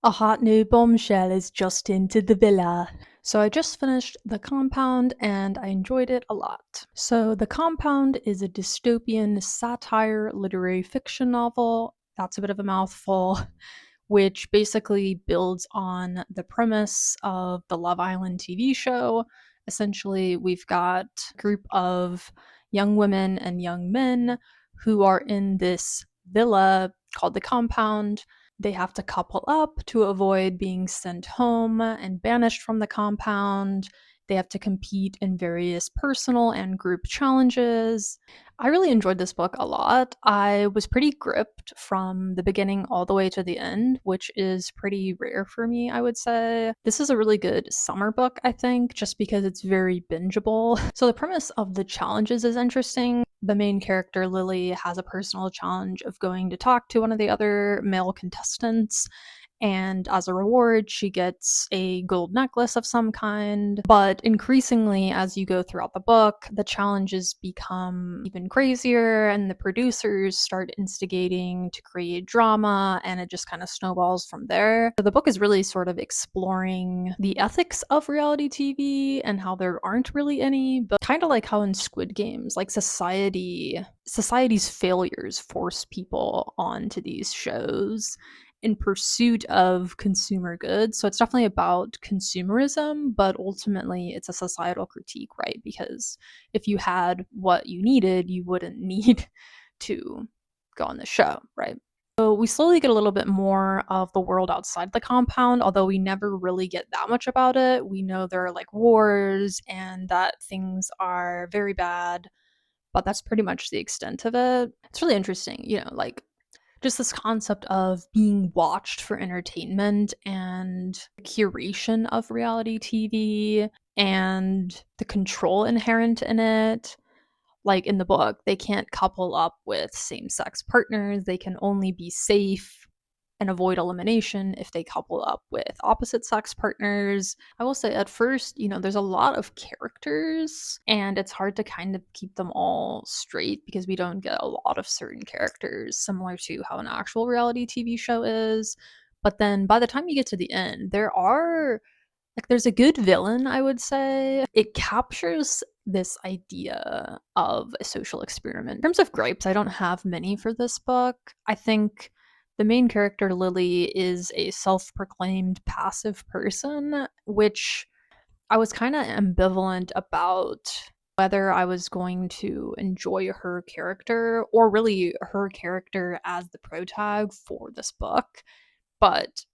A hot new bombshell is just into the villa. So I just finished The Compound and I enjoyed it a lot. So The Compound is a dystopian satire literary fiction novel. That's a bit of a mouthful, which basically builds on the premise of the Love Island TV show. Essentially, we've got a group of young women and young men who are in this villa called the Compound. They have to couple up to avoid being sent home and banished from the compound. They have to compete in various personal and group challenges. I really enjoyed this book a lot. I was pretty gripped from the beginning all the way to the end, which is pretty rare for me, I would say. This is a really good summer book, I think, just because it's very bingeable. So the premise of the challenges is interesting. The main character, Lily, has a personal challenge of going to talk to one of the other male contestants, and as a reward, she gets a gold necklace of some kind. But increasingly, as you go throughout the book, the challenges become even crazier, and the producers start instigating to create drama, and it just kind of snowballs from there. So the book is really sort of exploring the ethics of reality TV and how there aren't really any, but kind of like how in Squid Games, like society's failures force people onto these shows in pursuit of consumer goods. So it's definitely about consumerism, but ultimately it's a societal critique, right? Because if you had what you needed, you wouldn't need to go on the show, right? So we slowly get a little bit more of the world outside the compound, although we never really get that much about it. We know there are like wars and that things are very bad, but that's pretty much the extent of it. It's really interesting, like just this concept of being watched for entertainment and the curation of reality TV and the control inherent in it. Like in the book, they can't couple up with same sex partners, they can only be safe and avoid elimination if they couple up with opposite sex partners. I will say at first, there's a lot of characters and it's hard to kind of keep them all straight because we don't get a lot of certain characters, similar to how an actual reality TV show is. But then by the time you get to the end, there's a good villain, I would say. It captures this idea of a social experiment. In terms of gripes, I don't have many for this book. I think the main character, Lily, is a self proclaimed passive person, which I was kind of ambivalent about whether I was going to enjoy her character or really her character as the protag for this book. But